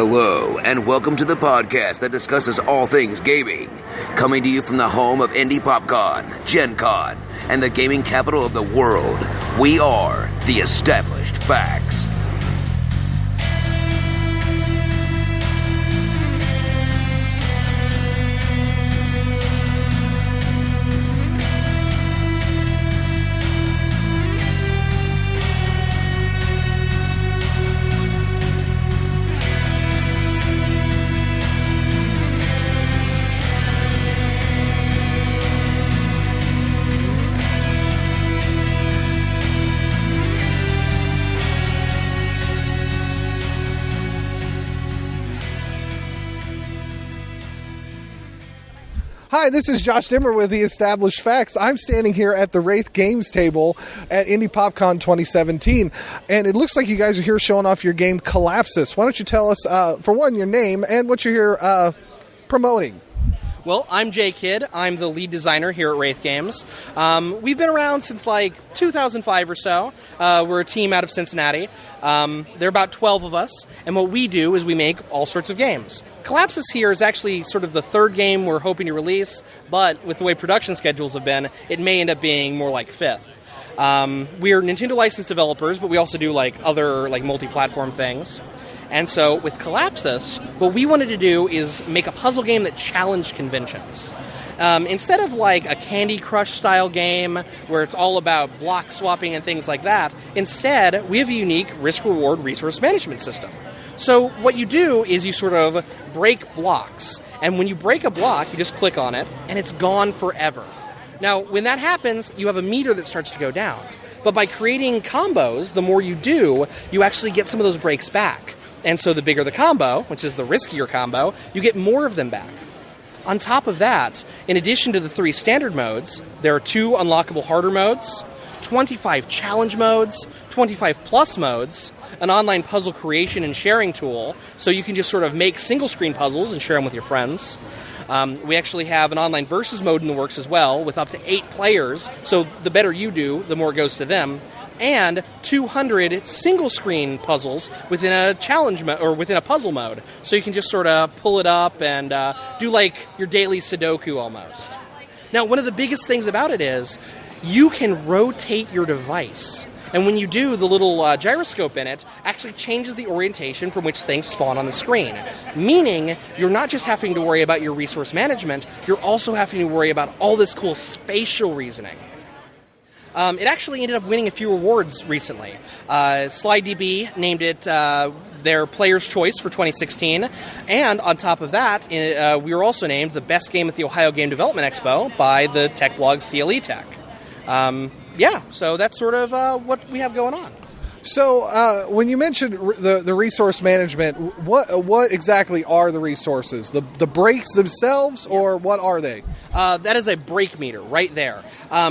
Hello, and welcome to the podcast that discusses all things gaming. Coming to you from the home of Indie PopCon, Gen Con, and the gaming capital of the world, we are the Established Facts. Hi, this is Josh Dimmer with the Established Facts. I'm standing here at the Wraith Games table at Indie PopCon 2017, and it looks like you guys are here showing off your game Collapsus. Why don't you tell us, for one, your name and what you're here promoting? Well, I'm Jay Kidd. I'm the lead designer here at Wraith Games. We've been around since like 2005 or so. We're a team out of Cincinnati. There are about 12 of us, and what we do is we make all sorts of games. Collapsus here is actually sort of the third game we're hoping to release, but with the way production schedules have been, it may end up being more like fifth. We're Nintendo licensed developers, but we also do like other like multi-platform things. And so with Collapsus, what we wanted to do is make a puzzle game that challenged conventions. Instead of like a Candy Crush style game where it's all about block swapping and things like that, instead we have a unique risk-reward resource management system. So what you do is you sort of break blocks, and when you break a block, you just click on it, and it's gone forever. Now, when that happens, you have a meter that starts to go down. But by creating combos, the more you do, you actually get some of those breaks back. And so the bigger the combo, which is the riskier combo, you get more of them back. On top of that, in addition to the 3 standard modes, there are 2 unlockable harder modes, 25 challenge modes, 25 plus modes, an online puzzle creation and sharing tool, so you can just sort of make single-screen puzzles and share them with your friends. We actually have an online versus mode in the works as well, with up to 8 players, so the better you do, the more it goes to them. And 200 single-screen puzzles within a challenge or within a puzzle mode, so you can just sort of pull it up and do like your daily Sudoku almost. Now, one of the biggest things about it is you can rotate your device, and when you do, the little gyroscope in it actually changes the orientation from which things spawn on the screen, meaning you're not just having to worry about your resource management, you're also having to worry about all this cool spatial reasoning. It actually ended up winning a few awards recently. SlideDB named it their Player's Choice for 2016, and on top of that, we were also named the best game at the Ohio Game Development Expo by the tech blog CLE Tech. So that's sort of what we have going on. So, when you mentioned the resource management, what exactly are the resources? The breaks themselves, or what are they? That is a break meter right there.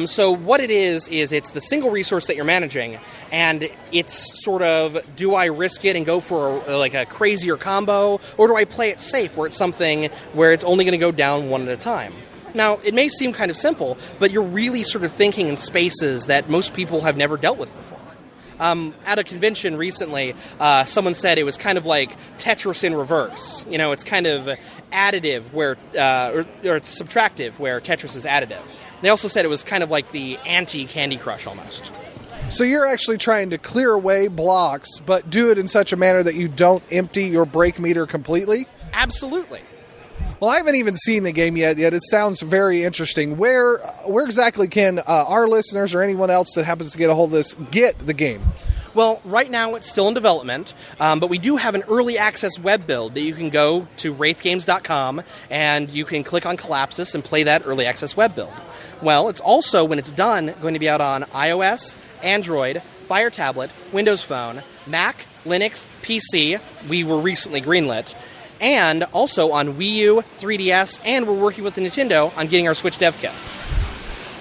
So what it is it's the single resource that you're managing, and it's sort of, do I risk it and go for a crazier combo, or do I play it safe where it's something where it's only going to go down one at a time? Now, it may seem kind of simple, but you're really sort of thinking in spaces that most people have never dealt with before. At a convention recently, someone said it was kind of like Tetris in reverse. You know, it's kind of additive where, or it's subtractive where Tetris is additive. They also said it was kind of like the anti-Candy Crush almost. So you're actually trying to clear away blocks, but do it in such a manner that you don't empty your break meter completely? Absolutely. Well, I haven't even seen the game yet. It sounds very interesting. Where exactly can our listeners or anyone else that happens to get a hold of this get the game? Well, right now it's still in development, but we do have an early access web build that you can go to wraithgames.com and you can click on Collapsus and play that early access web build. Well, it's also, when it's done, going to be out on iOS, Android, Fire Tablet, Windows Phone, Mac, Linux, PC, we were recently greenlit, and also on Wii U, 3DS, and we're working with the Nintendo on getting our Switch dev kit.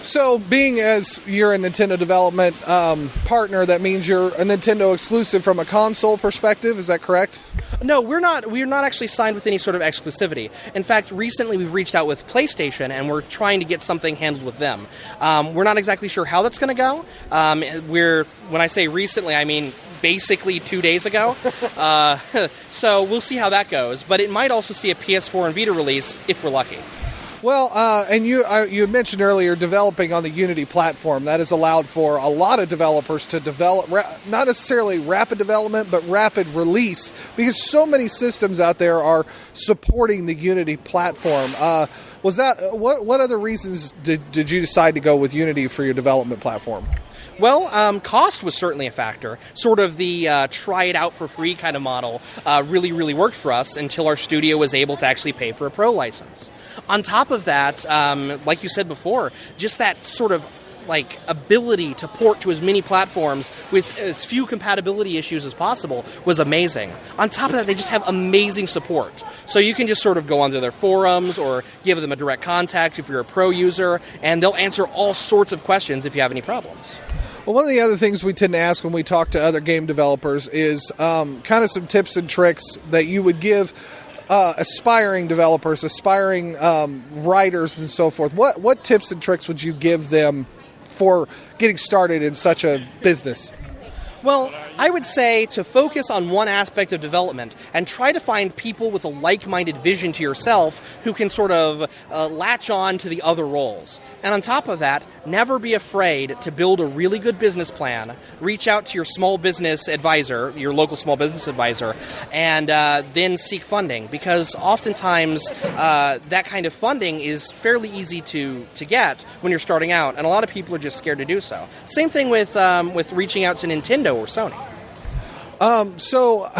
So, being as you're a Nintendo development partner, that means you're a Nintendo exclusive from a console perspective, is that correct? No, we're not actually signed with any sort of exclusivity. In fact, recently we've reached out with PlayStation, and we're trying to get something handled with them. We're not exactly sure how that's going to go. When I say recently, I mean basically 2 days ago. So we'll see how that goes. But it might also see a PS4 and Vita release if we're lucky. Well, and you mentioned earlier developing on the Unity platform. That has allowed for a lot of developers to develop, not necessarily rapid development, but rapid release, because so many systems out there are supporting the Unity platform. Was that what other reasons did you decide to go with Unity for your development platform? Well, cost was certainly a factor. Sort of the try it out for free kind of model really, really worked for us until our studio was able to actually pay for a pro license. On top of that, like you said before, just that sort of like ability to port to as many platforms with as few compatibility issues as possible was amazing. On top of that, they just have amazing support. So you can just sort of go onto their forums or give them a direct contact if you're a pro user, and they'll answer all sorts of questions if you have any problems. Well, one of the other things we tend to ask when we talk to other game developers is kind of some tips and tricks that you would give aspiring developers, aspiring writers, and so forth. What tips and tricks would you give them for getting started in such a business? Well, I would say to focus on one aspect of development and try to find people with a like-minded vision to yourself who can sort of latch on to the other roles. And on top of that, never be afraid to build a really good business plan, reach out to your small business advisor, your local small business advisor, and then seek funding, because oftentimes that kind of funding is fairly easy to get when you're starting out, and a lot of people are just scared to do so. Same thing with reaching out to Nintendo or Sony. So,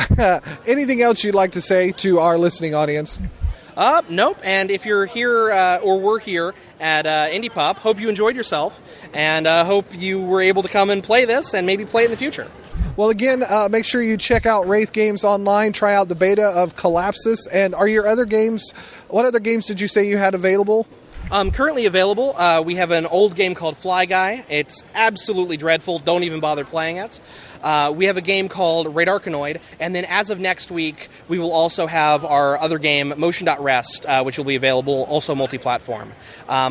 anything else you'd like to say to our listening audience? Nope. And if you're here or were here at Indie Pop, hope you enjoyed yourself, and hope you were able to come and play this and maybe play it in the future. Well, again, make sure you check out Wraith Games online, try out the beta of Collapsus, and are your other games, what other games did you say you had available? Currently available, we have an old game called Fly Guy. It's absolutely dreadful. Don't even bother playing it. We have a game called Radarkanoid, and then as of next week, we will also have our other game, Motion.Rest, which will be available, also multi-platform.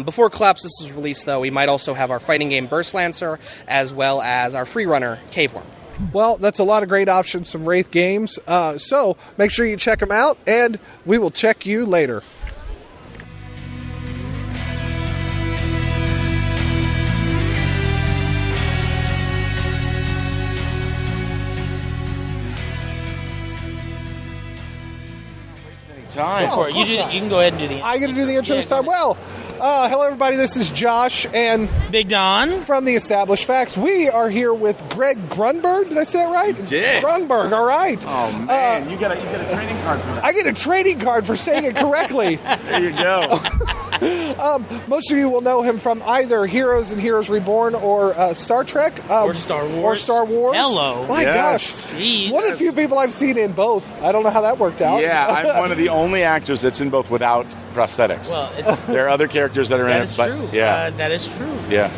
Before Collapsus is released, though, we might also have our fighting game, Burst Lancer, as well as our free runner, Caveworm. Well, that's a lot of great options from Wraith Games, so make sure you check them out, and we will check you later. Time for it. You can go ahead and do the intro. I get to do the intro this time. Well, hello everybody. This is Josh and Big Don from the Established Facts. We are here with Greg Grunberg. Did I say that right? You did. Grunberg. All right. Oh man, you get a trading card for that. I get a trading card for saying it correctly. There you go. Most of you will know him from either Heroes and Heroes Reborn or Star Trek. Or Star Wars. Or Star Wars. Hello. My Yes. gosh. Jeez. One of the few people I've seen in both. I don't know how that worked out. Yeah, I'm one of the only actors that's in both without prosthetics. Well, it's There are other characters that are in that it, is but true. yeah, That is true. yeah.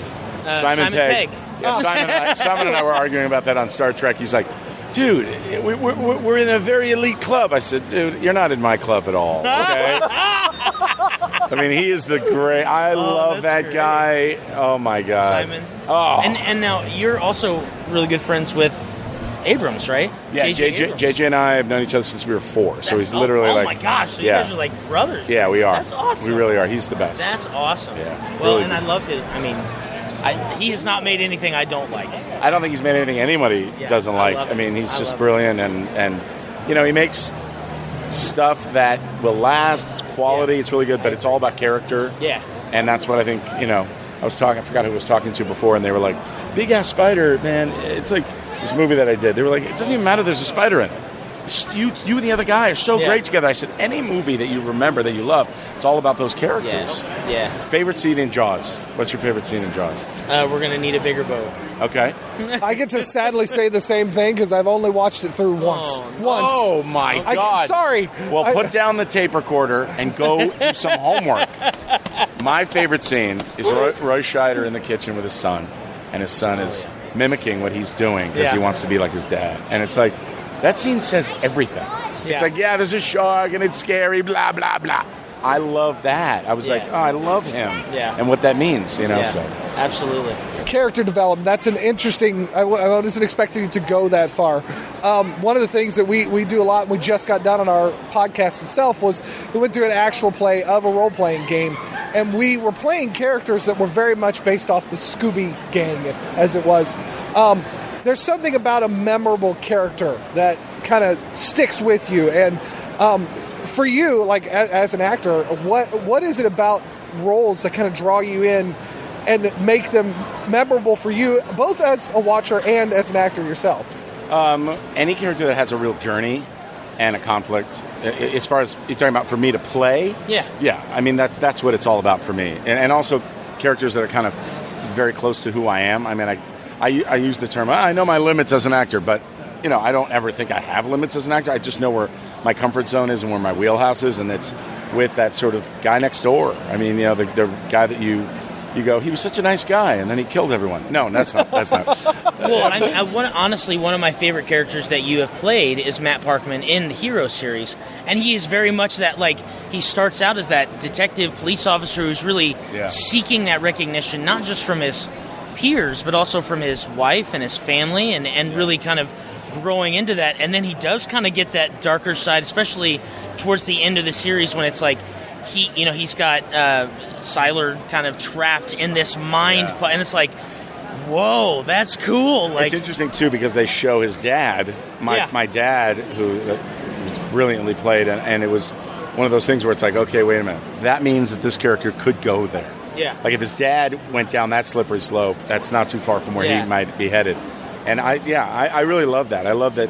Simon Pegg. Yeah, Oh. Simon and I were arguing about that on Star Trek. He's like, dude, we're in a very elite club. I said, dude, you're not in my club at all. Okay. I mean, he is the great. I love that great. guy. Oh my god, Simon. Oh, And now you're also really good friends with Abrams, right? yeah. Abrams. JJ and I have known each other since we were 4. So he's literally oh like, my gosh, so yeah. you guys are like brothers. Yeah, we are. That's awesome. We really are. He's the best. That's awesome. Yeah, Well, really and I love his. I mean, he has not made anything I don't like. I don't think he's made anything anybody Yeah, doesn't I like. love I mean, it. he's I just love brilliant, and you know, he makes stuff that will last. It's quality. Yeah. It's really good, but it's all about character. Yeah. And that's what I think. You know, I forgot who I was talking to before, and they were like, "Big ass spider, man." It's like this movie that I did. They were like, "It doesn't even matter. There's a spider in it. It's just you and the other guy are so Yeah. great together." I said, "Any movie that you remember that you love, it's all about those characters." Yeah. Favorite scene in Jaws? What's your favorite scene in Jaws? We're gonna need a bigger boat. Okay. I get to sadly say the same thing because I've only watched it through once. no. Once. Oh my God! Sorry. Well, I- put down the tape recorder and go do some homework. My favorite scene is Roy Scheider in the kitchen with his son, and his son is mimicking what he's doing because Yeah. he wants to be like his dad. And it's like, that scene says everything. Yeah. It's like, yeah, there's a shark and it's scary, blah, blah, blah. I love that. I was like, oh, I love him. Yeah. And what that means, Yeah. so. Absolutely. Character development, that's an interesting, I wasn't expecting you to go that far. One of the things that we do a lot, and we just got done on our podcast itself, was we went through an actual play of a role-playing game, and we were playing characters that were very much based off the Scooby Gang, as it was. There's something about a memorable character that kind of sticks with you, and for you, like as an actor, what is it about roles that kind of draw you in and make them memorable for you, both as a watcher and as an actor yourself? Any character that has a real journey and a conflict, as far as you're talking about for me to play, yeah. I mean, that's what it's all about for me, and also characters that are kind of very close to who I am. I mean, I use the term, I know my limits as an actor, but I don't ever think I have limits as an actor. I just know where my comfort zone is and where my wheelhouse is, and it's with that sort of guy next door. I mean, the guy that you go, he was such a nice guy, and then he killed everyone. No, that's not. Well, honestly, one of my favorite characters that you have played is Matt Parkman in the Hero series, and he is very much that, like, he starts out as that detective police officer who's really seeking that recognition, not just from his peers, but also from his wife and his family, and really kind of growing into that. And then he does kind of get that darker side, especially towards the end of the series when it's like he's got Siler kind of trapped in this mind, and it's like, whoa, that's cool. Like, it's interesting too because they show his dad, my dad, who was brilliantly played, and it was one of those things where it's like, okay, wait a minute, that means that this character could go there. Yeah. Like if his dad went down that slippery slope, that's not too far from where he might be headed. And I really love that. I love that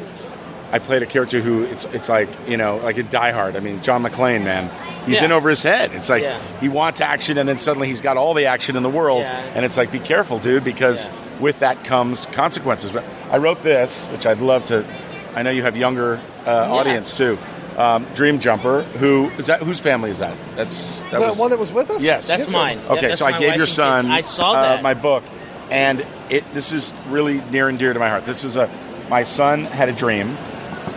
I played a character who it's like, like in Die Hard. I mean, John McClane, man, he's in over his head. It's like he wants action, and then suddenly he's got all the action in the world, and it's like, be careful, dude, because with that comes consequences. But I wrote this, which I'd love to. I know you have younger audience too. Dream Jumper, whose family is that? That's the one that was with us? Yes, that's mine. Okay, that's so I gave your son. I saw that. My book, and this is really near and dear to my heart. This is my son had a dream,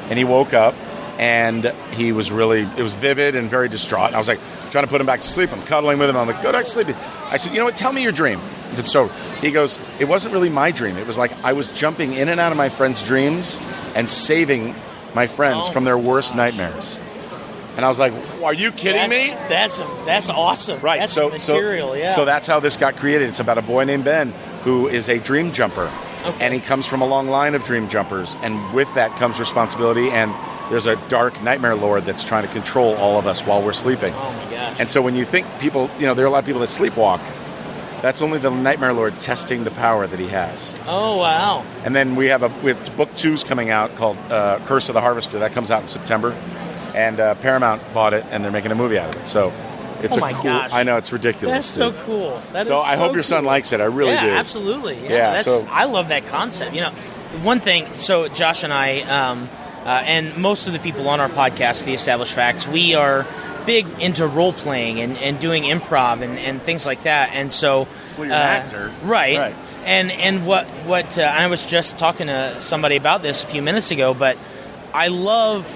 and he woke up, and he was it was vivid and very distraught. And I was like, trying to put him back to sleep. I'm cuddling with him. I'm like, go back to sleep. I said, you know what? Tell me your dream. And so he goes, it wasn't really my dream. It was like I was jumping in and out of my friends' dreams and saving my friends from their worst nightmares. And I was like, are you kidding me? That's awesome. Right. That's so material, So that's how this got created. It's about a boy named Ben who is a dream jumper. Okay. And he comes from a long line of dream jumpers. And with that comes responsibility. And there's a dark nightmare lord that's trying to control all of us while we're sleeping. Oh, my gosh. And so when you think people, there are a lot of people that sleepwalk. That's only the nightmare lord testing the power that he has. Oh, wow. And then we have book 2's coming out called Curse of the Harvester. That comes out in September. And Paramount bought it, and they're making a movie out of it. So it's gosh. I know, it's ridiculous. That's so cool. I hope your son likes it. I really do. Yeah, absolutely. Yeah, I love that concept. One thing, so Josh and I, and most of the people on our podcast, The Established Facts, we are big into role-playing and doing improv and things like that. And so... Well, you're an actor. Right. And what I was just talking to somebody about this a few minutes ago, but I love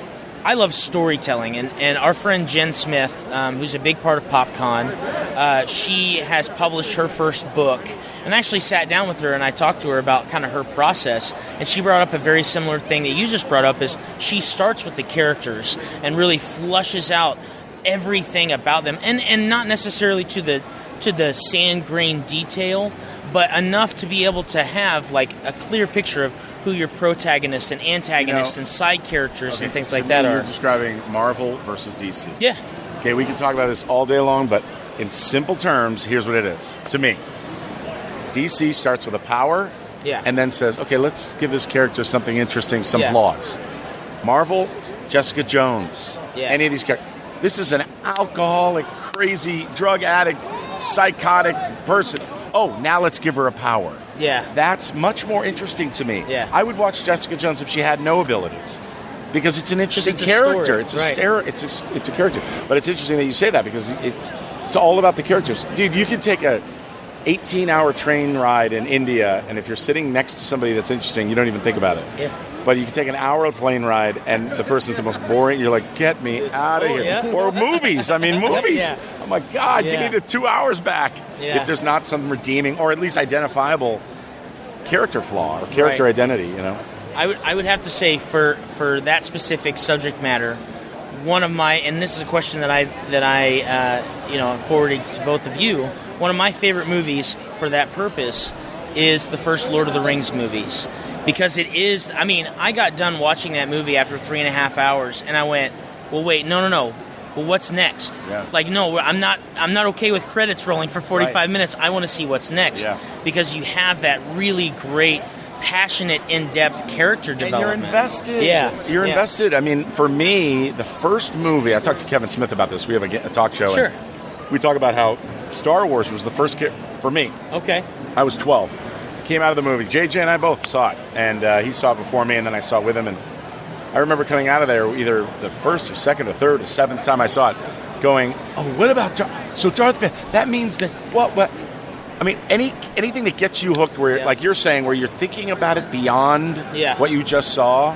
storytelling, and our friend Jen Smith, who's a big part of PopCon, she has published her first book, and I actually sat down with her and I talked to her about kind of her process, and she brought up a very similar thing that you just brought up, is she starts with the characters and really flushes out everything about them, and not necessarily to the sand grain detail, but enough to be able to have like a clear picture of who your protagonist and antagonist and side characters and things like that are. You're describing Marvel versus DC. Yeah. Okay, we can talk about this all day long, but in simple terms, here's what it is. To me, DC starts with a power and then says, okay, let's give this character something interesting, some flaws. Marvel, Jessica Jones, any of these characters. This is an alcoholic, crazy, drug addict, psychotic person. Oh, now let's give her a power. Yeah. That's much more interesting to me. Yeah. I would watch Jessica Jones if she had no abilities. Because it's an interesting character. It's a character. But it's interesting that you say that because it's all about the characters. Dude, you can take a 18-hour train ride in India, and if you're sitting next to somebody that's interesting, you don't even think about it. Yeah. But you can take an hour plane ride, and the person's the most boring. You're like, get me out of here. Yeah. Or movies. I mean, movies. Yeah. Oh, my God, give me the 2 hours back. Yeah. If there's not some redeeming or at least identifiable character flaw or character identity, you know? I would have to say for that specific subject matter, one of my, and this is a question that I forwarded to both of you. One of my favorite movies for that purpose is the first Lord of the Rings movies, because it is. I mean, I got done watching that movie after 3.5 hours, and I went, "Well, wait, no. Well, what's next?" Yeah. Like, no, I'm not okay with credits rolling for 45 minutes. I want to see what's next, because you have that really great, passionate, in-depth character development. And you're invested. Yeah. You're invested. I mean, for me, the first movie, I talked to Kevin Smith about this. We have a talk show. Sure. And we talk about how Star Wars was the first for me. Okay. I was 12. Came out of the movie. JJ and I both saw it. And he saw it before me, and then I saw it with him. And I remember coming out of there, either the first or second or third or seventh time I saw it, going, oh, what about Darth Vader? That means that, what? I mean, anything that gets you hooked, where, like you're saying, where you're thinking about it beyond what you just saw,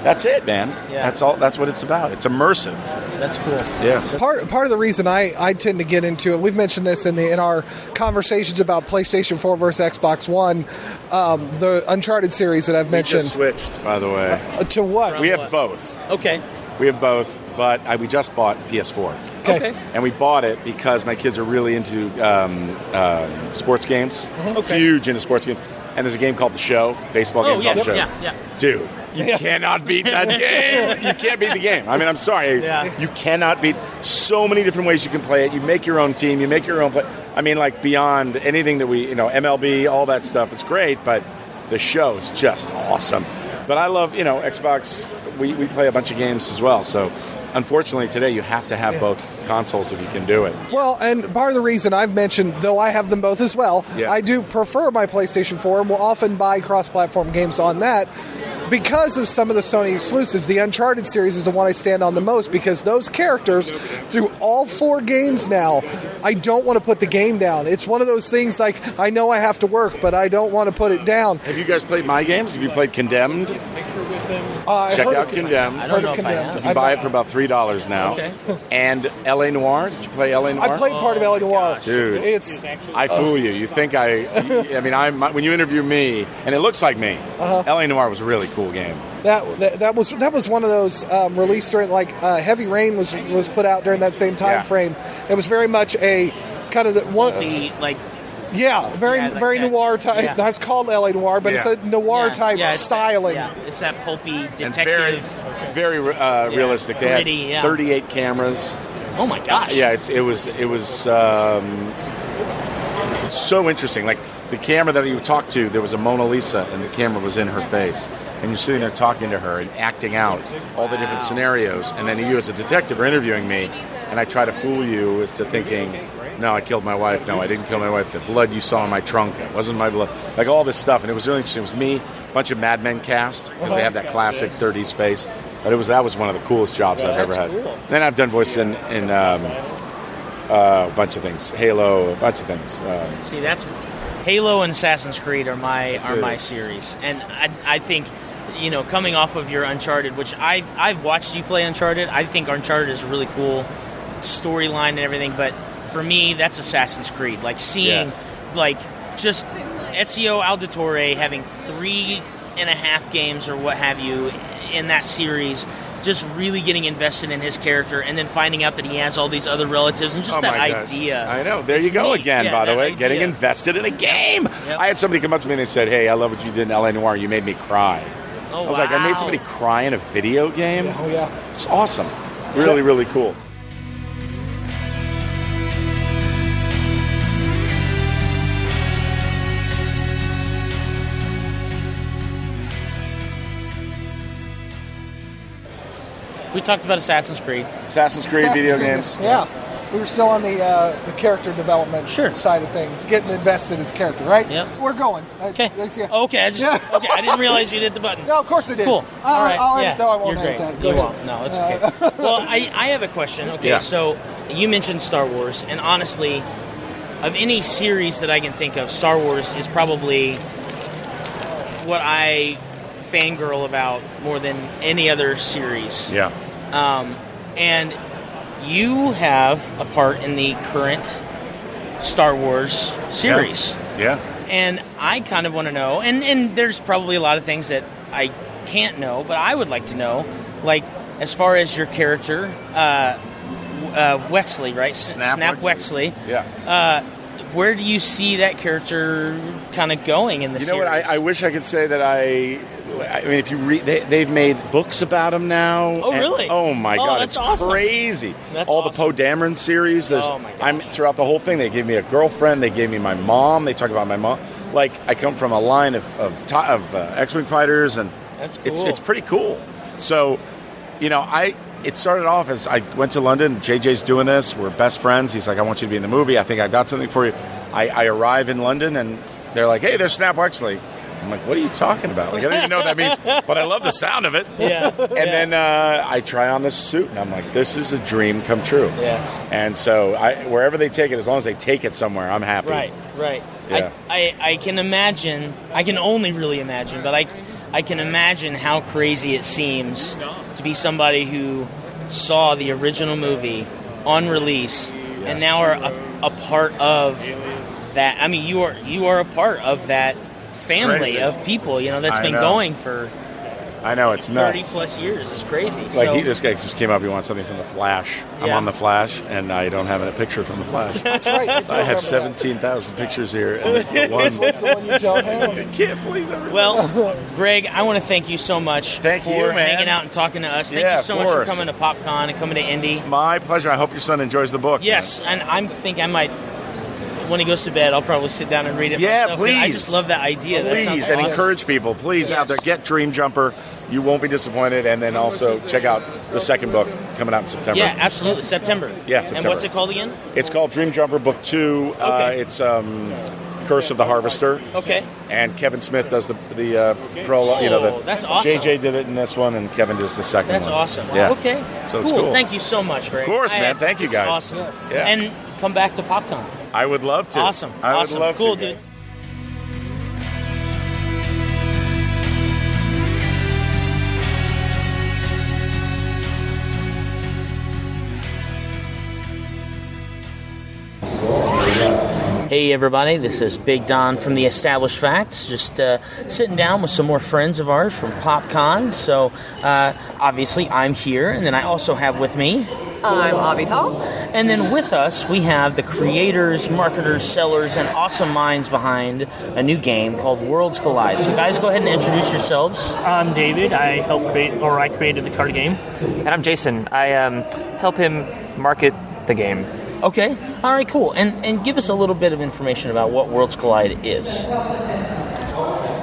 that's it, man. Yeah. That's all. That's what it's about. It's immersive. That's cool. Yeah. Part of the reason I tend to get into it, we've mentioned this in our conversations about PlayStation 4 versus Xbox One, the Uncharted series that I've mentioned. We just switched, by the way. To what? We have both. Okay. We have both, but we just bought PS4. Okay. And we bought it because my kids are really into sports games. Okay. Huge into sports games. And there's a game called The Show, baseball game called The Show. Yeah. Dude, you cannot beat that game. You can't beat the game. I mean, I'm sorry. Yeah. You cannot beat so many different ways you can play it. You make your own team. You make your own play. I mean, like, beyond anything that we, MLB, all that stuff. It's great, but The Show is just awesome. But I love, Xbox. We play a bunch of games as well, so unfortunately today you have to have both consoles if you can do it. Well, and part of the reason I've mentioned, though I have them both as well, I do prefer my PlayStation 4 and will often buy cross-platform games on that because of some of the Sony exclusives. The Uncharted series is the one I stand on the most because those characters, through all 4 games now, I don't want to put the game down. It's one of those things like, I know I have to work, but I don't want to put it down. Have you guys played my games? Have you played Condemned? Check out Condemned. I don't know if I have. You can buy it for about $3 now. Okay. And L.A. Noire. Did you play L.A. Noire? I played part of L.A. Noire. Dude, I fool you. You think when you interview me, and it looks like me, L.A. Noire was a really cool game. That was one of those released during, like, Heavy Rain was put out during that same time frame. It was very much a kind of the one. Very noir type. Yeah. That's called L.A. Noire, but it's a noir type styling. It's that pulpy detective. And very realistic. They Gritty, had 38 cameras. Oh my gosh! Yeah, it was so interesting. Like the camera that you talked to, there was a Mona Lisa, and the camera was in her face, and you're sitting there talking to her and acting out all the different scenarios, and then you as a detective are interviewing me, and I try to fool you as to thinking, no, I killed my wife. No, I didn't kill my wife. The blood you saw in my trunk, it wasn't my blood. Like all this stuff, and it was really interesting. It was me, a bunch of Mad Men cast because they have that classic 30s face. But that was one of the coolest jobs I've ever had. Cool. Then I've done voice in a bunch of things, Halo, a bunch of things. See, that's Halo and Assassin's Creed are my series, and I think, coming off of your Uncharted, which I've watched you play Uncharted. I think Uncharted is a really cool storyline and everything, but for me, that's Assassin's Creed. Like seeing, just Ezio Auditore having 3.5 games or what have you in that series, just really getting invested in his character, and then finding out that he has all these other relatives, and just that idea. I know. There you go again, by the way. Idea. Getting invested in a game. Yep. I had somebody come up to me and they said, hey, I love what you did in L.A. Noire. You made me cry. Oh, I was like, I made somebody cry in a video game? Oh, yeah. It's awesome. Really, really cool. We talked about Assassin's Creed. Video games. Yeah. We were still on the character development side of things, getting invested as character, right? Yep. We're going. Okay. Yeah. Okay. I didn't realize you did the button. No, of course I did. Cool. All right. No, I won't You're edit great. that. Go You ahead. won't. No, it's okay. Well, I have a question. Okay, so you mentioned Star Wars, and honestly, of any series that I can think of, Star Wars is probably what I fangirl about more than any other series. Yeah. And you have a part in the current Star Wars series. Yeah. And I kind of want to know, and there's probably a lot of things that I can't know, but I would like to know, like, as far as your character, Wexley, right? Snap Wexley. Yeah. Where do you see that character kind of going in the series? You know what? I wish I could say that I mean, if you read, they've made books about him now. Oh, really? Oh my God, that's it's awesome. Crazy. That's all awesome. the Poe Dameron series. Oh my gosh. I'm throughout the whole thing. They gave me a girlfriend. They gave me my mom. They talk about my mom. Like, I come from a line of X-wing fighters, and that's cool. It's pretty cool. So, you know, it started off as I went to London. JJ's doing this. We're best friends. He's like, I want you to be in the movie. I think I got something for you. I arrive in London, and they're like, hey, there's Snap Wexley. I'm like, what are you talking about? Like, I don't even know what that means, but I love the sound of it. Yeah. And then I try on this suit, and I'm like, this is a dream come true. Yeah. And so wherever they take it, as long as they take it somewhere, I'm happy. Right. Yeah. I can imagine, I can only really imagine, but I can imagine how crazy it seems to be somebody who saw the original movie on release and now are a part of that. I mean, you are a part of that family crazy. Of people, you know, that's been know. going for I know, it's nuts. 30 plus years. It's crazy. Like, this guy just came up, he wants something from The Flash. I'm on The Flash, and I don't have a picture from The Flash. That's right. I have 17,000 pictures here, and the What's the one you don't have? I can't believe everything. Well, Greg, I want to thank you so much Thank for you, man. hanging out and talking to us. Thank Yeah, you so of much for course. coming to PopCon and coming to Indy. My pleasure. I hope your son enjoys the book. Yes, and I think I might, when he goes to bed, I'll probably sit down and read it Yeah, myself. please. I just love that idea. That sounds Please, and awesome. encourage people. Please, out there, get Dream Jumper. You won't be disappointed. And then also check out the second book coming out in September. Yeah, absolutely. September. Yeah, September. And what's it called again? It's called Dream Jumper Book 2. Okay. It's Curse of the Harvester. Okay. And Kevin Smith does the prologue. You know, Oh, that's awesome. JJ did it in this one, and Kevin does the second That's one. awesome. Yeah. Okay. So it's cool. Thank you so much, Greg. Of course, man. Thank you, this is guys. Awesome. Yes. Yeah. And come back to PopCon. I would love to. Awesome. I would Awesome. love Cool, to, dude. guys. Hey everybody, this is Big Don from the Established Facts, just sitting down with some more friends of ours from PopCon. So obviously I'm here, and then I also have with me... I'm Avital. And then with us we have the creators, marketers, sellers, and awesome minds behind a new game called Worlds Collide. So guys, go ahead and introduce yourselves. I'm David. I created the card game. And I'm Jason. I help him market the game. Okay, all right, cool. And give us a little bit of information about what Worlds Collide is.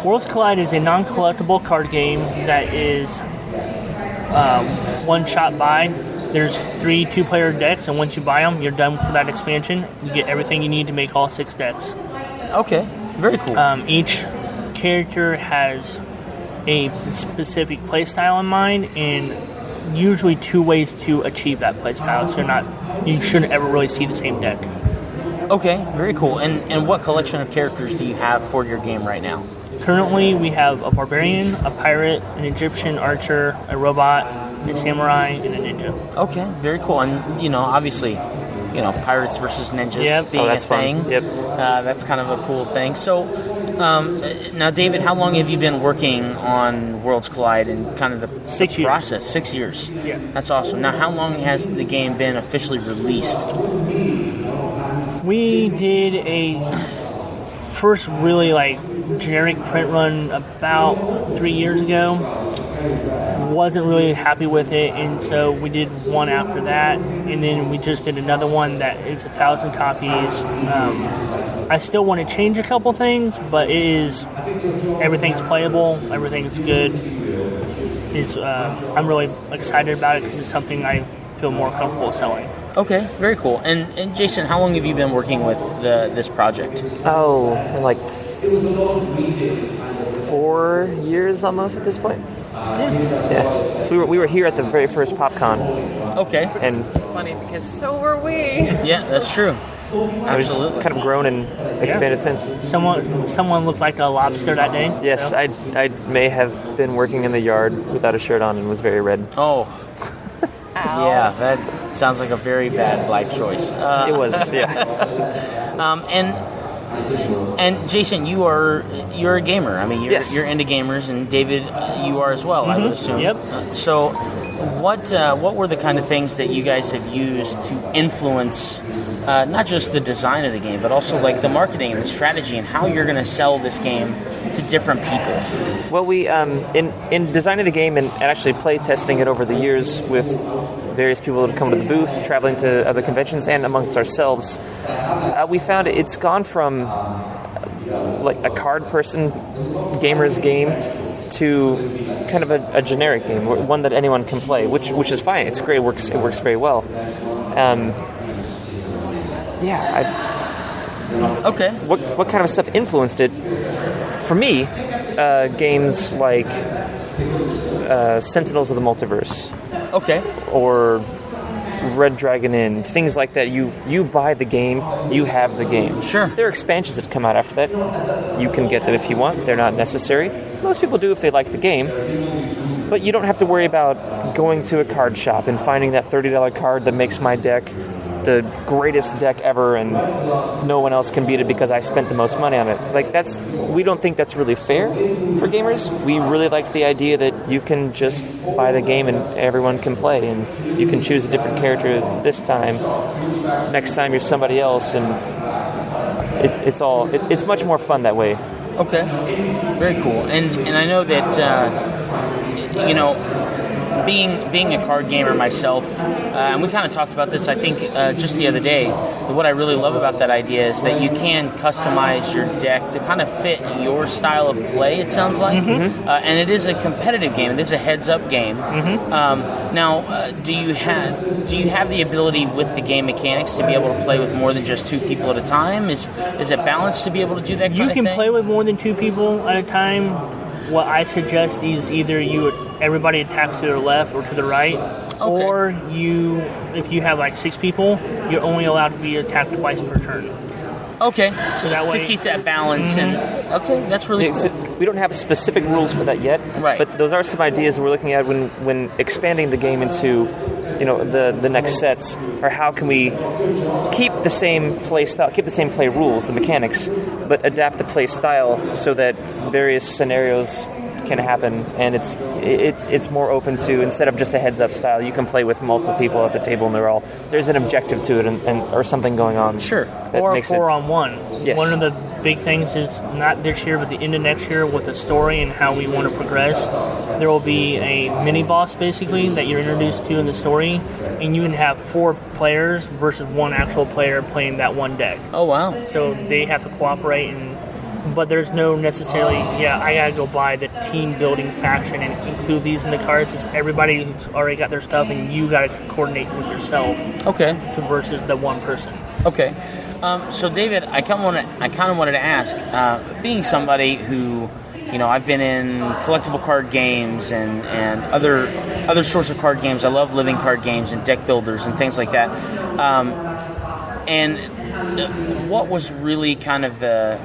Worlds Collide is a non-collectible card game that is one-shot buy. There's 3 2-player decks, and once you buy them, you're done for that expansion. You get everything you need to make all 6 decks. Okay, very cool. Each character has a specific playstyle in mind, and usually 2 ways to achieve that playstyle. So you shouldn't ever really see the same deck. Okay, very cool. And what collection of characters do you have for your game right now? Currently, we have a barbarian, a pirate, an Egyptian archer, a robot, a samurai, and a ninja. Okay, very cool. And, obviously, pirates versus ninjas being that's a thing. fun. Yep. That's kind of a cool thing. So, now, David, how long have you been working on Worlds Collide and kind of the 6 years. process? 6 years. Yeah. That's awesome. Now, how long has the game been officially released? We did a first really generic print run about 3 years ago. Wasn't really happy with it, and so we did one after that, and then we just did another one that is 1,000 copies. I still want to change a couple things, but everything's playable, everything's good. I'm really excited about it because it's something I feel more comfortable selling. Okay, very cool. And Jason, how long have you been working with this project? Oh, like 4 years almost at this point. Yeah. So we were here at the very first PopCon. Okay. And Funny because so were we. Yeah, that's true. Absolutely. It's kind of grown and expanded since. Someone looked like a lobster that day. Yes, so. I may have been working in the yard without a shirt on and was very red. Oh. Yeah, that sounds like a very bad life choice. It was, yeah. And Jason, you're a gamer. I mean, you're into gamers, and David, you are as well. I would assume. Yep. So, what were the kind of things that you guys have used to influence not just the design of the game, but also like the marketing and the strategy and how you're going to sell this game to different people? Well, we in designing the game and actually play testing it over the years with various people that have come to the booth, traveling to other conventions, and amongst ourselves, we found it's gone from like a card person gamer's game to kind of a generic game, one that anyone can play, which is fine. It's great. It works very well. Okay. What kind of stuff influenced it? For me, games like Sentinels of the Multiverse. Okay. Or Red Dragon Inn, things like that. You buy the game, you have the game. Sure. There are expansions that come out after that. You can get them if you want. They're not necessary. Most people do if they like the game. But you don't have to worry about going to a card shop and finding that $30 card that makes my deck the greatest deck ever and no one else can beat it because I spent the most money on it. We don't think that's really fair for gamers. We really like the idea that you can just buy the game and everyone can play, and you can choose a different character this time. Next time you're somebody else, and it's much more fun that way. Okay. Very cool. And I know that being a card gamer myself, and we kind of talked about this, I think, just the other day. What I really love about that idea is that you can customize your deck to kind of fit your style of play, it sounds like. Mm-hmm. And it is a competitive game. It is a heads-up game. Mm-hmm. Now, do you have the ability with the game mechanics to be able to play with more than just two people at a time? Is it balanced to be able to do that kind of thing? You can play with more than two people at a time. What I suggest is either everybody attacks to the left or to the right, or if you have like 6 people, you're only allowed to be attacked twice per turn. Okay, so that way to keep that balance, and that's really cool. We don't have specific rules for that yet, right? But those are some ideas we're looking at when expanding the game into, the next sets, or how can we keep the same play style, keep the same play rules, the mechanics, but adapt the play style so that various scenarios can happen, and it's more open to, instead of just a heads up style, you can play with multiple people at the table and there's an objective to it and or something going on. Sure. Or a 4-on-1. Yes. One of the big things is not this year but the end of next year with the story and how we want to progress. There will be a mini boss basically that you're introduced to in the story, and you can have 4 players versus 1 actual player playing that one deck. Oh wow. So they have to cooperate, but there's no necessarily, I gotta go buy the team building faction and include these in the cards. It's everybody's already got their stuff and you gotta coordinate with yourself. Okay. Versus the one person. Okay. So David, I kind of wanted to ask, being somebody who, I've been in collectible card games and other sorts of card games. I love living card games and deck builders and things like that. And what was really kind of the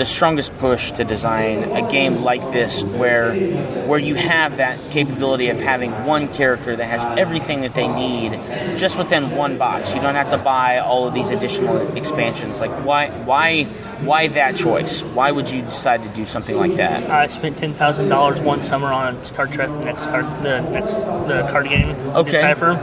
strongest push to design a game like this where you have that capability of having one character that has everything that they need just within one box? You don't have to buy all of these additional expansions. Like, why that choice? Why would you decide to do something like that? I spent $10,000 one summer on Star Trek, the card game. Okay. Decipher.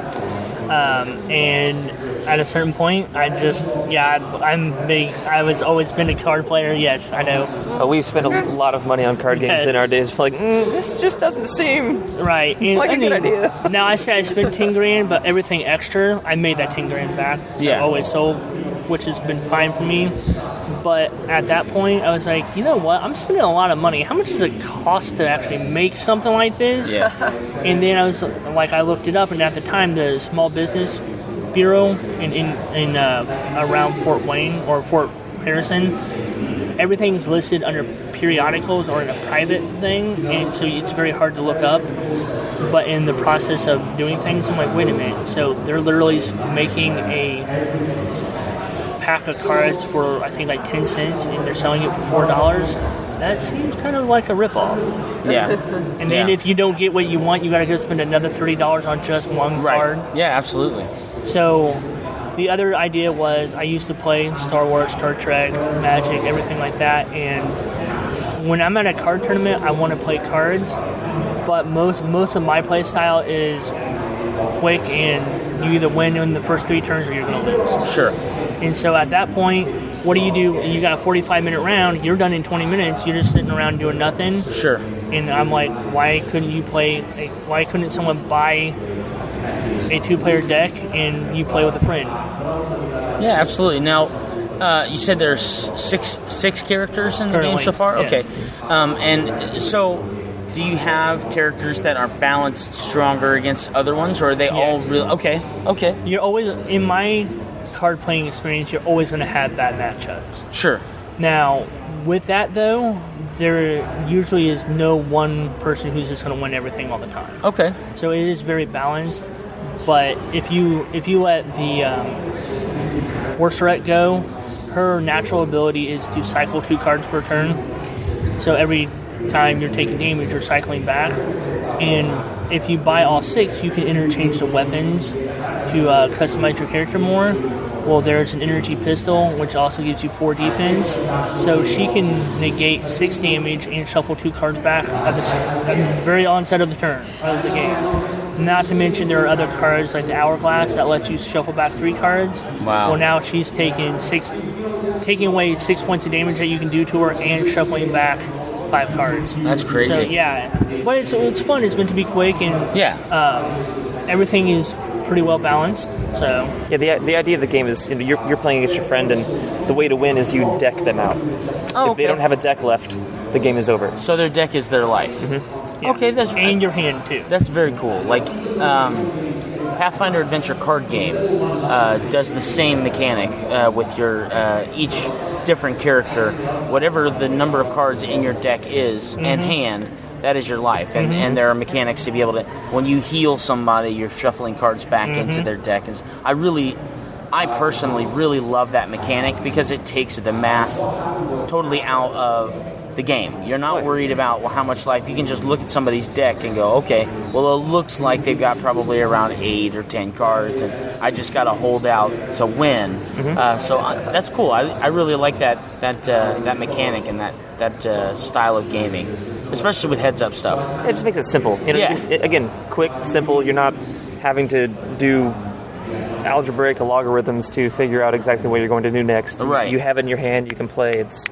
And at a certain point, I'm big. I was always been a card player. Yes, I know. We've spent a lot of money on card games in our days. Like, this just doesn't seem right. like a good idea. Now I say I spent $10,000, but everything extra, I made that $10,000 back. So I always sold, which has been fine for me. But at that point, I was like, you know what? I'm spending a lot of money. How much does it cost to actually make something like this? Yeah. And then I looked it up, and at the time, the Small Business Bureau in around Fort Wayne or Fort Harrison, everything's listed under periodicals or in a private thing, and so it's very hard to look up. But in the process of doing things, I'm like, wait a minute. So they're literally making a pack of cards for, I think, like 10 cents, and they're selling it for $4, that seems kind of like a ripoff. Yeah. And then if you don't get what you want, you got to go spend another $30 on just one card. Yeah, absolutely. So the other idea was I used to play Star Wars, Star Trek, Magic, everything like that, and when I'm at a card tournament, I want to play cards, but most of my play style is quick, and you either win in the first 3 turns or you're going to lose. Sure. And so at that point, what do? You got a 45-minute round, you're done in 20 minutes, you're just sitting around doing nothing. Sure. And I'm like, why couldn't someone buy a 2-player deck and you play with a friend? Yeah, absolutely. Now, you said there's six characters in the game so far? Yes. Okay. And so, do you have characters that are balanced stronger against other ones, or are they all real? Okay. You're always, in my card playing experience, you're always going to have bad matchups. Sure. Now, with that though, there usually is no one person who's just going to win everything all the time. Okay. So it is very balanced. But if you let the Worseret go, her natural ability is to cycle 2 cards per turn. So every time you're taking damage, you're cycling back. And if you buy all 6, you can interchange the weapons to customize your character more. Well, there's an energy pistol, which also gives you 4 defense. So she can negate 6 damage and shuffle 2 cards back at the very onset of the turn of the game. Not to mention there are other cards like the Hourglass that lets you shuffle back 3 cards. Wow. Well, now she's taking away 6 points of damage that you can do to her and shuffling back 5 cards. That's crazy. So, yeah. But it's fun. It's meant to be quick, and everything is pretty well balanced. So yeah, the idea of the game is you're playing against your friend, and the way to win is you deck them out. If they don't have a deck left, the game is over. So their deck is their life. Mm-hmm. yeah. Okay, and your hand too. That's very cool. Like Pathfinder Adventure card game does the same mechanic with your each different character, whatever the number of cards in your deck is and hand. That is your life, and there are mechanics to be able to. When you heal somebody, you're shuffling cards back into their deck. And I personally really love that mechanic because it takes the math totally out of the game. You're not worried about how much life. You can just look at somebody's deck and go, okay, well, it looks like they've got probably around 8 or 10 cards, and I just got to hold out to win. So that's cool. I really like that mechanic and that style of gaming. Especially with heads-up stuff. It just makes it simple. Again, quick, simple. You're not having to do algebraic logarithms to figure out exactly what you're going to do next. Right. You have it in your hand. You can play. It's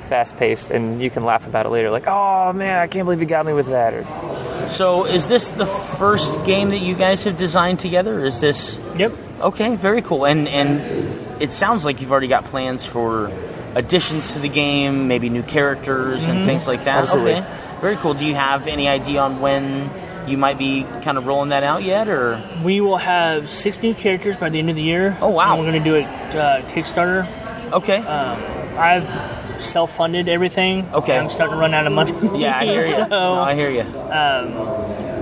fast-paced, and you can laugh about it later. Like, oh, man, I can't believe you got me with that. So is this the first game that you guys have designed together? Is this... Yep. Okay, very cool. And it sounds like you've already got plans for additions to the game, maybe new characters and things like that. Absolutely. Okay, very cool. Do you have any idea on when you might be kind of rolling that out yet, or? We will have 6 new characters by the end of the year. Oh, wow. And we're going to do a Kickstarter. Okay. I've self-funded everything. Okay. I'm starting to run out of money. Yeah, I hear you. So, No, I hear you.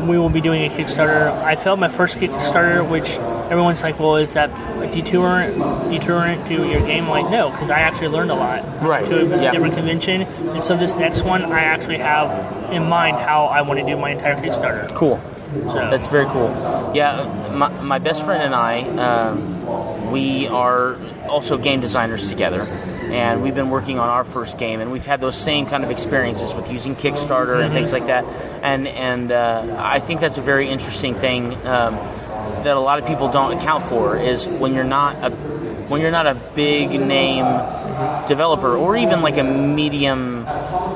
We will be doing a Kickstarter. I failed my first Kickstarter, which everyone's like, well, is that a deterrent to your game? I'm like, no, because I actually learned a lot. Right. To a Yeah. different convention. And so this next one, I actually have in mind how I want to do my entire Kickstarter. Cool. So That's very cool. Yeah, my best friend and I, we are also game designers together. And we've been working on our first game, and we've had those same kind of experiences with using Kickstarter and things like that. And I think that's a very interesting thing that a lot of people don't account for is when you're not a big name developer or even like a medium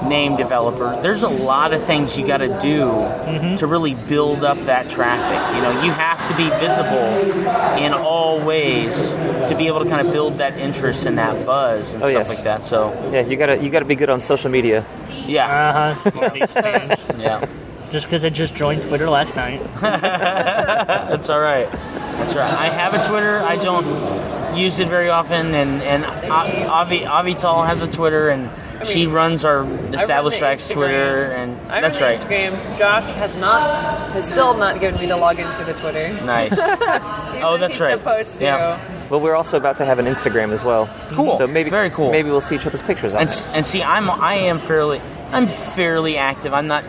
name developer, there's a lot of things you got to do to really build up that traffic. You know, you have to be visible in all ways to be able to kind of build that interest and that buzz and stuff like that. So yeah, you gotta be good on social media. Yeah. Yeah. Just because I just joined Twitter last night. That's all right. That's right. I have a Twitter. I don't use it very often, and Avital has a Twitter, and she runs our Established Facts Twitter, and that's right. Instagram. Josh has still not given me the login for the Twitter. Nice. Oh, that's right. He's supposed to. Yeah. Well, we're also about to have an Instagram as well. Cool. So maybe Very cool. Maybe we'll see each other's pictures on it. And see, I'm fairly active. I'm not,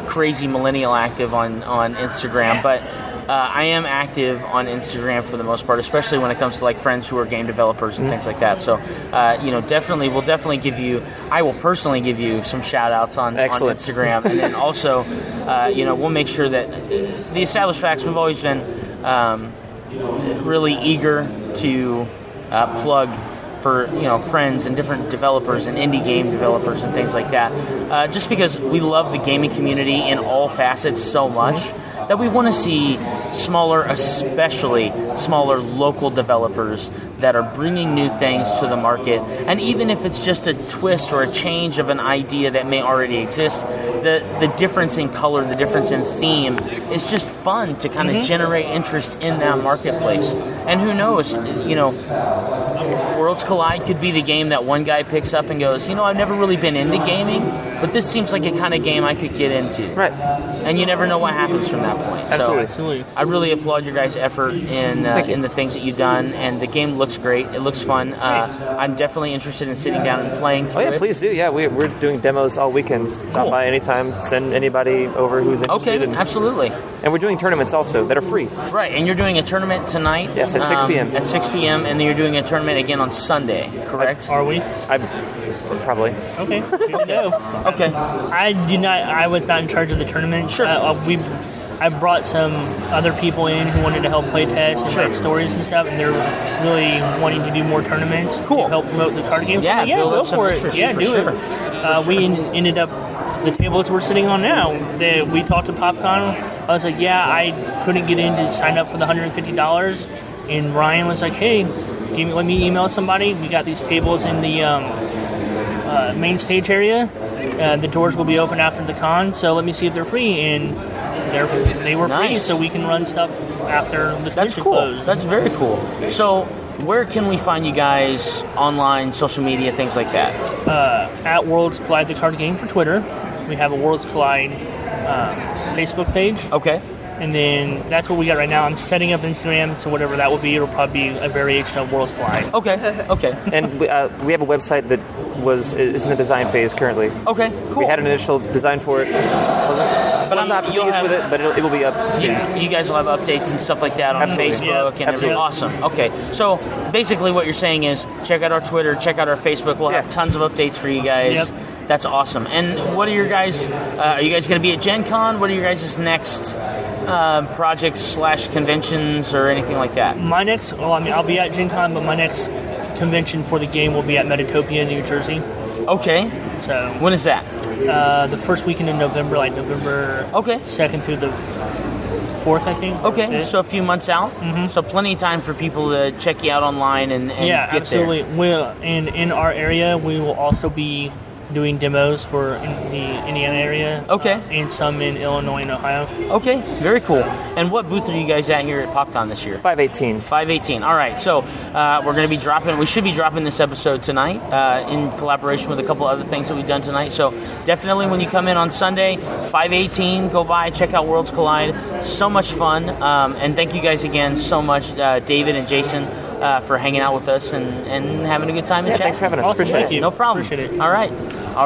crazy millennial active on Instagram, but I am active on Instagram for the most part, especially when it comes to like friends who are game developers and things like that. So, I will personally give you some shout outs on Instagram. And then also, we'll make sure that the Established Facts, we've always been really eager to plug for friends and different developers and indie game developers and things like that, just because we love the gaming community in all facets so much that we want to see especially smaller local developers that are bringing new things to the market. And even if it's just a twist or a change of an idea that may already exist, the difference in color, the difference in theme is just fun to kind of generate interest in that marketplace. And who knows, Worlds Collide could be the game that one guy picks up and goes, I've never really been into gaming, but this seems like a kind of game I could get into. Right. And you never know what happens from that point. Absolutely. So I really applaud your guys' effort in the things that you've done, and the game looks great. It looks fun. I'm definitely interested in sitting down and playing through it. Please do. Yeah, we're doing demos all weekend. Stop by anytime. Send anybody over who's interested. Okay, absolutely. And we're doing tournaments also that are free. Right, and you're doing a tournament tonight? Yes, at 6 p.m. At 6 p.m., and then you're doing a tournament again on Sunday, correct? Are we? Probably. Okay. Good to know. Okay. I was not in charge of the tournament. Sure. I brought some other people in who wanted to help play test and write stories and stuff, and they're really wanting to do more tournaments to help promote the card games. Yeah, go for it. Yeah, do it. We ended up, the tables we're sitting on now, we talked to PopCon. I was like, I couldn't get in to sign up for the $150. And Ryan was like, hey, let me email somebody. We got these tables in the main stage area. The doors will be open after the con, so let me see if they're free. And they were free, so we can run stuff after the convention closed. That's very cool. So where can we find you guys online, social media, things like that? At Worlds Collide the card game for Twitter. We have a Worlds Collide Facebook page. Okay. And then that's what we got right now. I'm setting up Instagram, so whatever that will be, it'll probably be a variation of Worlds Collide. Okay. And we have a website that is in the design phase currently. Okay, cool. We had an initial design for it. I'm not pleased with it, but it will be up soon. You guys will have updates and stuff like that on Facebook and everything. Awesome. Okay, so basically what you're saying is check out our Twitter, check out our Facebook. We'll have tons of updates for you guys. Yep. That's awesome. And what are your guys? Are you guys going to be at Gen Con? What are your guys' next projects / conventions or anything like that? I'll be at Gen Con, but my next convention for the game will be at Metatopia, New Jersey. Okay. So when is that? The first weekend in November, like November 2nd through the 4th, I think. Okay, 5th. So a few months out. Mm-hmm. So plenty of time for people to check you out online and get absolutely. there. In our area, we will also be doing demos for in the Indiana area. Okay. And some in Illinois and Ohio. Okay, very cool. And what booth are you guys at here at PopCon this year? 518. 518. All right. So we should be dropping this episode tonight in collaboration with a couple other things that we've done tonight. So definitely when you come in on Sunday, 518, go by, check out Worlds Collide. So much fun. And thank you guys again so much, David and Jason, for hanging out with us and having a good time and chat. Thanks for having us. Awesome. Appreciate it. You. No problem. Appreciate it. All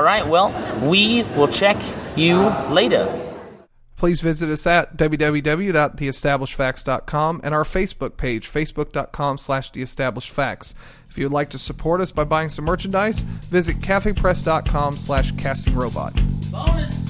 right. Well, we will check you later. Please visit us at www.theestablishedfacts.com and our Facebook page, facebook.com/theestablishedfacts. If you would like to support us by buying some merchandise, visit cafepress.com/castingrobot. Bonus.